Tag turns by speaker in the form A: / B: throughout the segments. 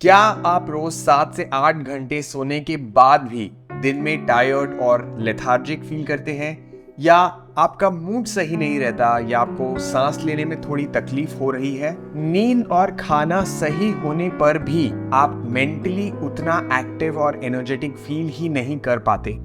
A: क्या आप रोज 7 से 8 घंटे सोने के बाद भी दिन में टायर्ड और लेथार्जिक फील करते हैं, या आपका मूड सही नहीं रहता, या आपको सांस लेने में थोड़ी तकलीफ हो रही है? नींद और खाना सही होने पर भी आप मेंटली उतना एक्टिव और एनर्जेटिक फील ही नहीं कर पाते।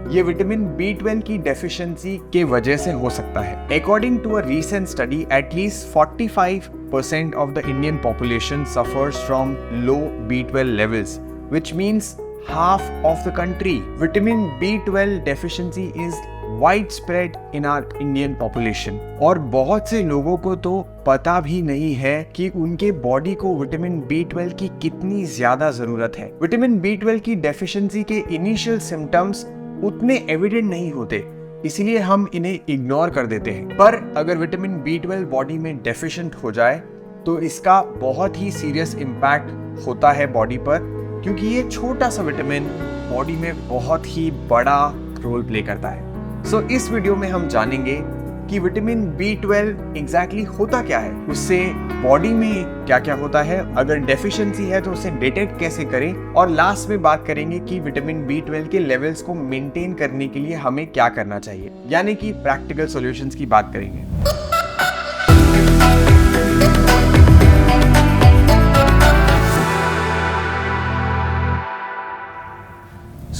A: ये विटामिन B12 की डेफिशिएंसी के वजह से हो सकता है। According to a recent study, at least 45% of the Indian population suffers from low B12 levels, which means half of the country. Vitamin B12 deficiency is widespread in our Indian population. और बहुत से लोगों को तो पता भी नहीं है कि उनके बॉडी को विटामिन B12 की कितनी ज्यादा जरूरत है। विटामिन B12 की डेफिशिएंसी के इनिशियल सिम्टम्स उतने एविडेंट नहीं होते, इसीलिए हम इन्हें इग्नोर कर देते हैं। पर अगर विटामिन B12 बॉडी में डेफिशिएंट हो जाए तो इसका बहुत ही सीरियस इम्पैक्ट होता है बॉडी पर, क्योंकि ये छोटा सा विटामिन बॉडी में बहुत ही बड़ा रोल प्ले करता है। इस वीडियो में हम जानेंगे कि विटामिन B12 एग्जैक्टली होता क्या है, उससे बॉडी में क्या क्या होता है, अगर डेफिशिएंसी है तो उसे डिटेक्ट कैसे करें, और लास्ट में बात करेंगे कि विटामिन B12 के लेवल्स को मेंटेन करने के लिए हमें क्या करना चाहिए, यानी कि प्रैक्टिकल सॉल्यूशंस की बात करेंगे।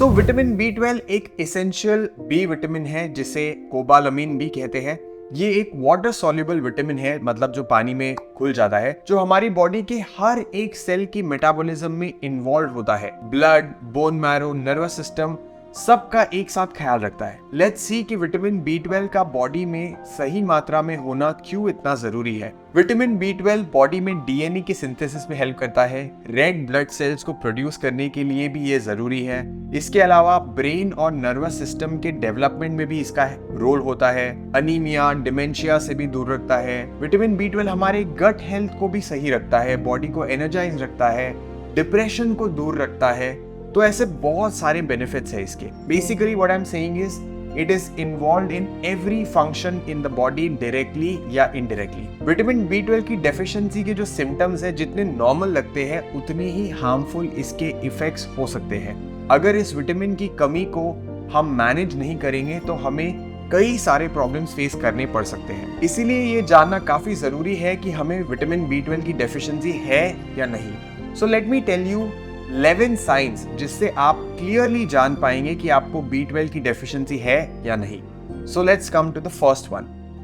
A: विटामिन B12 एक एसेंशियल बी विटामिन है जिसे कोबालामिन भी कहते हैं। ये एक वाटर सॉल्युबल विटामिन है, मतलब जो पानी में घुल जाता है, जो हमारी बॉडी के हर एक सेल की मेटाबॉलिज्म में इन्वॉल्व होता है। Blood, bone marrow, nervous system सबका एक साथ ख्याल रखता है। लेट्स सी कि विटामिन B12 का बॉडी में सही मात्रा में होना क्यों इतना जरूरी है। विटामिन B12 बॉडी में DNA के सिंथेसिस में हेल्प करता है। रेड ब्लड सेल्स को प्रोड्यूस करने के लिए भी ये जरूरी है। इसके अलावा ब्रेन और नर्वस सिस्टम के डेवलपमेंट में भी इसका रोल होता है। अनीमिया, डिमेंशिया से भी दूर रखता है। विटामिन B12 हमारे गट हेल्थ को भी सही रखता है, बॉडी को एनर्जाइज रखता है, डिप्रेशन को दूर रखता है। तो ऐसे बहुत सारे बेनिफिट्स है इसके। Basically what I am saying is it is involved in every function in the body, directly या इनडायरेक्टली। विटामिन B12 की डेफिशिएंसी के जो सिम्टम्स है जितने नॉर्मल लगते हैं उतने ही हार्मफुल इसके इफेक्ट्स हो सकते हैं। अगर इस विटामिन की कमी को हम मैनेज नहीं करेंगे तो हमें कई सारे प्रॉब्लम्स फेस करने पड़ सकते हैं। इसीलिए ये जानना काफी जरूरी है कि हमें विटामिन B12 की डेफिशिएंसी है या नहीं। So let me tell you 11 science जिससे आप क्लियरली जान पाएंगे कि आपको B12 की डेफिशिएंसी है या नहीं। So let's come to the first one,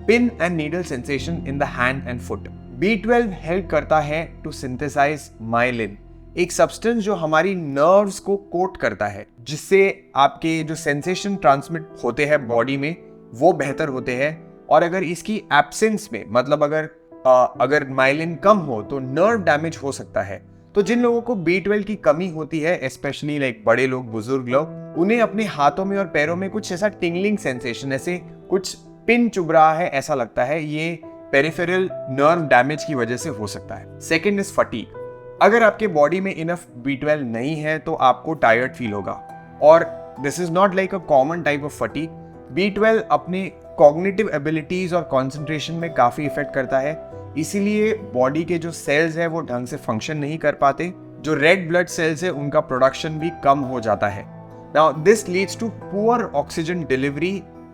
A: pin and needle sensation in the hand and foot. B12 help करता है टू सिंथेसाइज माइलिन, एक सब्सटेंस जो हमारी नर्व्स को कोट करता है, जिससे आपके जो सेंसेशन ट्रांसमिट होते हैं बॉडी में वो बेहतर होते हैं। और अगर इसकी एब्सेंस में, मतलब अगर माइलिन कम हो तो नर्व डैमेज हो सकता है। तो जिन लोगों को B12 की कमी होती है, स्पेशली लाइक बड़े लोग, बुजुर्ग लोग, उन्हें अपने हाथों में और पैरों में कुछ ऐसा टिंगलिंग सेंसेशन, ऐसे कुछ पिन चुभ रहा है ऐसा लगता है, ये पेरिफेरल नर्व डैमेज की वजह से हो सकता है। Second is fatigue. अगर आपके बॉडी में इनफ B12 नहीं है तो आपको टायर्ड फील होगा, और this is not like a common type of fatigue. B12 अपने कॉग्निटिव एबिलिटीज और कॉन्सेंट्रेशन में काफी इफेक्ट करता है, इसीलिए बॉडी के जो सेल्स है वो ढंग से फंक्शन नहीं कर पाते। जो रेड ब्लड सेल्स है उनका प्रोडक्शन भी कम हो जाता है। Now this leads to poor oxygen delivery,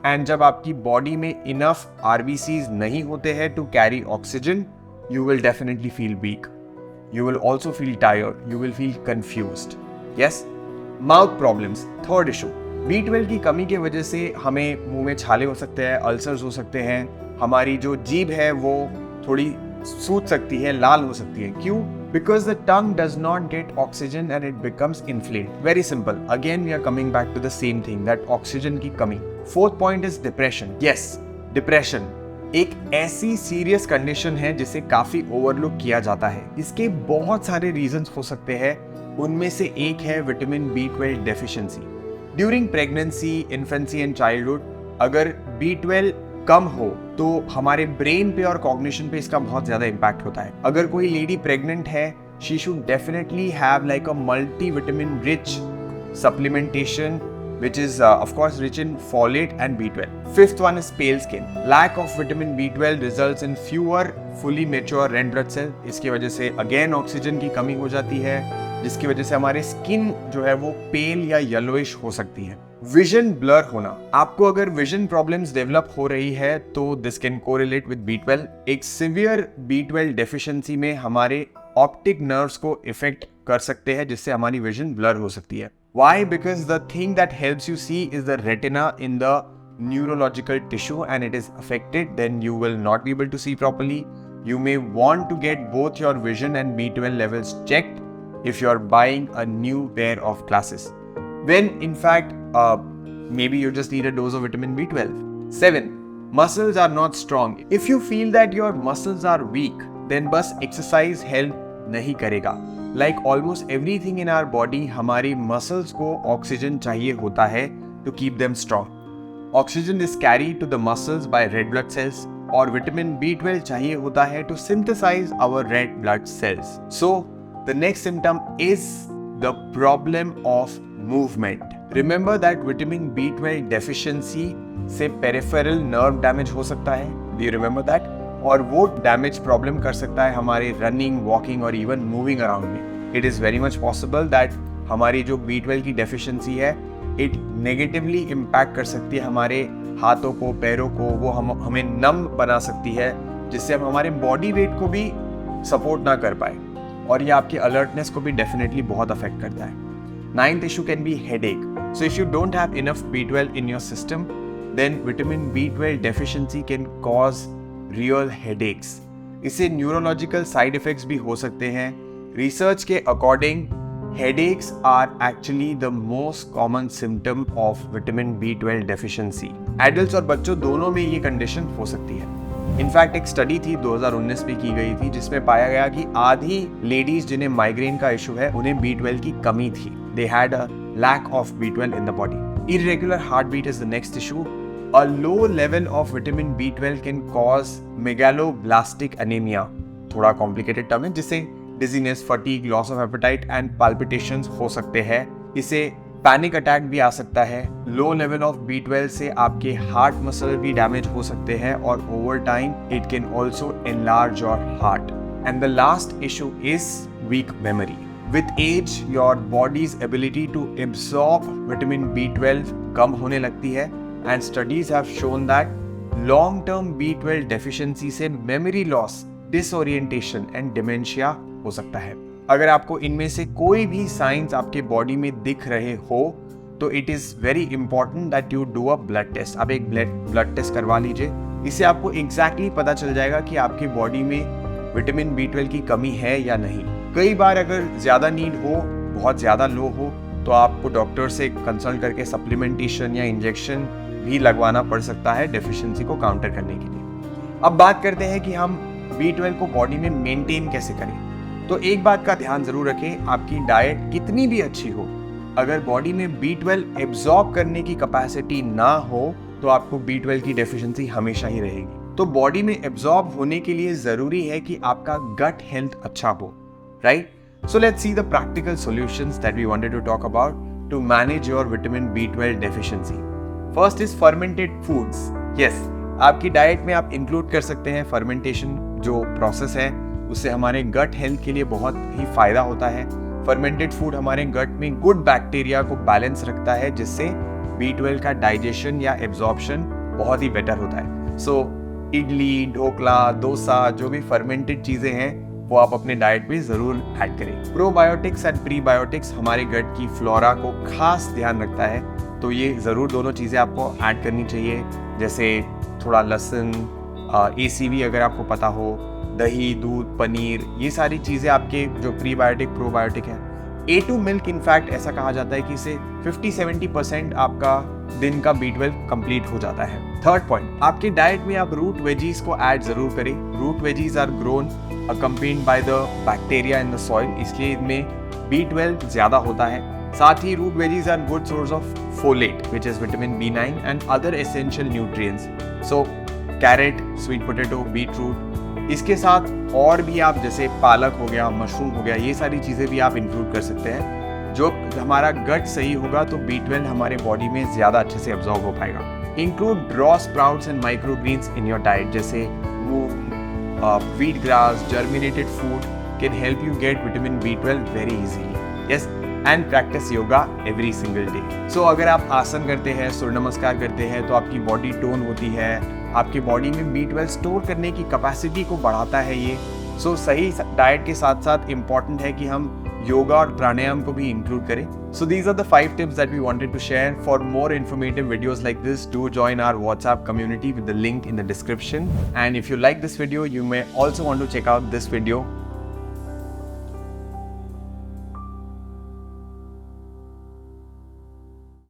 A: and जब आपकी बॉडी में इनफ RBCs नहीं होते हैं to carry oxygen, you will definitely feel weak, you will also feel tired, you will feel confused. Yes, mouth problems, third issue. B12 की कमी की वजह से हमें मुंह में छाले हो सकते हैं, अल्सर्स हो सकते हैं, हमारी जो जीभ है वो थोड़ी सूज सकती है, लाल हो सकती है। क्यों? Because the tongue does not get oxygen and it becomes inflamed. Very simple, again we are coming back to the same thing, that oxygen की कमी। Fourth point is depression. Yes, depression एक ऐसी सीरियस कंडीशन है जिसे काफी overlook किया जाता है। इसके बहुत सारे रीजंस हो सकते हैं, उनमें से एक है vitamin B12 deficiency. During pregnancy, infancy and childhood अगर B12 कम हो तो हमारे ब्रेन पे और कॉग्निशन पे इसका बहुत ज्यादा इम्पैक्ट होता है। अगर कोई लेडी प्रेग्नेंट है, she should definitely have like a multi vitamin rich supplementation which is of course rich in folate and B12. Fifth one is pale skin. Lack of vitamin B12 results in fewer fully mature red blood cell. इसकी वजह से again oxygen की कमी हो जाती है, जिसकी वजह से हमारे स्किन जो है वो पेल या येलोइश हो सकती है। विजन ब्लर होना, आपको अगर विजन प्रॉब्लम्स डेवलप हो रही है तो this can correlate with B12। एक सिवियर B12 डेफिशिएंसी में हमारे ऑप्टिक नर्व्स को इफेक्ट कर सकते हैं, जिससे हमारी विजन ब्लर हो सकती है। Why? Because the thing that helps you see is the retina in the neurological tissue, and it is affected, then you will not be able to see properly. You may want to get both your vision and B12 levels checked if you are buying a new pair of glasses, when in fact maybe you just need a dose of vitamin B12. 7. Muscles are not strong. If you feel that your muscles are weak, then बस exercise help नहीं करेगा। Like almost everything in our body, हमारी muscles को oxygen चाहिए होता है to keep them strong. Oxygen is carried to the muscles by red blood cells, और vitamin B12 चाहिए होता है to synthesize our red blood cells. So the next symptom is the problem of movement. Remember that vitamin B12 deficiency से peripheral nerve damage हो सकता है. Do you remember that? और वो डैमेज प्रॉब्लम कर सकता है हमारे रनिंग, वॉकिंग और इवन मूविंग अराउंड में। It is very much possible that हमारी जो B12 की डेफिशिएंसी है, इट नेगेटिवली इम्पैक्ट कर सकती है हमारे हाथों को, पैरों को, वो हमें नम बना सकती है, जिससे हम हमारे बॉडी वेट को भी सपोर्ट ना कर पाए, और ये आपकी अलर्टनेस को भी डेफिनेटली बहुत अफेक्ट करता है। 9th issue can be headache. So if you don't have enough B12 in your system, then vitamin B12 deficiency can cause real headaches. इससे न्यूरोलॉजिकल साइड इफेक्ट्स भी हो सकते हैं। रिसर्च के according headaches are actually the most common symptom of vitamin B12 deficiency. Adults और बच्चों दोनों में ये कंडीशन हो सकती है। इनफैक्ट एक स्टडी थी 2019 में की गई थी, जिसमें पाया गया कि आधी लेडीज जिन्हें माइग्रेन का इशू है, उन्हें B12 की कमी थी। They had a lack of B12 in the body. Irregular heart beat is the next issue. A low level of vitamin B12 can cause megaloblastic anemia. थोड़ा complicated term है, जिससे dizziness, fatigue, loss of appetite and palpitations हो सकते हैं। इसे panic attack भी आ सकता है। लो लेवल ऑफ B12 से आपके हार्ट मसल भी डैमेज हो सकते हैं, और over time it can also enlarge your heart. And the last issue is weak memory. With age, your body's ability to absorb vitamin B12 कम होने लगती है, and studies have shown that long-term B12 deficiency से memory loss, disorientation and dementia हो सकता है। अगर आपको इनमें से कोई भी साइंस आपके बॉडी में दिख रहे हो, तो it is very important that you do a blood test. आप एक ब्लड टेस्ट करवा लीजिए। इससे आपको एग्जैक्टली पता चल जाएगा कि आपकी बॉडी में विटामिन B12 की कमी है या नहीं। कई बार अगर ज़्यादा नीड हो, बहुत ज़्यादा लो हो, तो आपको डॉक्टर से कंसल्ट करके सप्लीमेंटेशन या इंजेक्शन भी लगवाना पड़ सकता है डेफिशिएंसी को काउंटर करने के लिए। अब बात करते हैं कि हम B12 को बॉडी में मेंटेन कैसे करें। तो एक बात का ध्यान जरूर रखें, आपकी डाइट कितनी भी अच्छी हो, अगर बॉडी में B12 एब्जॉर्ब करने की कैपेसिटी ना हो, तो आपको B12 की डेफिशिएंसी हमेशा ही रहेगी। तो बॉडी में एब्जॉर्ब होने के लिए जरूरी है कि आपका गट हेल्थ अच्छा हो, right? So let's see the practical solutions that we wanted to talk about to manage your vitamin B12 deficiency. First is fermented foods. Yes, आपकी डाइट में आप इंक्लूड कर सकते हैं फर्मेंटेशन जो प्रोसेस है, उससे हमारे गट हेल्थ के लिए बहुत ही फायदा होता है। फर्मेंटेड फूड हमारे गट में गुड बैक्टीरिया को बैलेंस रखता है, जिससे B12 का डाइजेशन या एब्जॉर्प्शन बहुत ही बेटर होता है। सो इडली, ढोकला, डोसा, जो भी फर्मेंटेड चीज़ें हैं, वो आप अपने डाइट में जरूर ऐड करें। प्रोबायोटिक्स एंड प्रीबायोटिक्स हमारे गट की फ्लोरा को खास ध्यान रखता है, तो ये ज़रूर दोनों चीज़ें आपको ऐड करनी चाहिए, जैसे थोड़ा लहसुन, ACV अगर आपको पता हो, दही, दूध, पनीर, ये सारी चीज़ें आपके जो प्रीबायोटिक प्रोबायोटिक है। A2 मिल्क इनफैक्ट ऐसा कहा जाता है कि इससे 50-70% आपका दिन का B12 कंप्लीट हो जाता है। थर्ड पॉइंट, आपकी डाइट में आप रूट वेजीज को ऐड जरूर करें। Root veggies are grown accompanied by the bacteria in the soil, इसलिए इनमें B12 ज़्यादा होता है। साथ ही root veggies are good source of folate which is vitamin B9 and other essential nutrients. So carrot, sweet potato, beetroot, इसके साथ और भी आप जैसे पालक हो गया, मशरूम हो गया, ये सारी चीज़ें भी आप इंक्लूड कर सकते हैं, जो हमारा गट सही होगा तो B12 हमारे बॉडी में ज़्यादा अच्छे से एब्जॉर्ब हो पाएगा। Include raw sprouts and microgreens in your diet, जैसे मूंग, wheat grass, germinated food can help you get vitamin B12 very easily. Yes, and practice yoga every single day. So अगर आप आसन करते हैं, सूर्य नमस्कार करते हैं, तो आपकी बॉडी टोन होती है, आपकी बॉडी में B12 स्टोर करने की कैपेसिटी को बढ़ाता है ये। सो सही डाइट के साथ साथ इम्पॉर्टेंट है कि हम योगा और प्राणायाम को भी इंक्लूड करें। So these are the 5 tips that we wanted to share. For more informative videos like this, do join our WhatsApp community with the link in the description. And if you like this video, you may also want to check out this video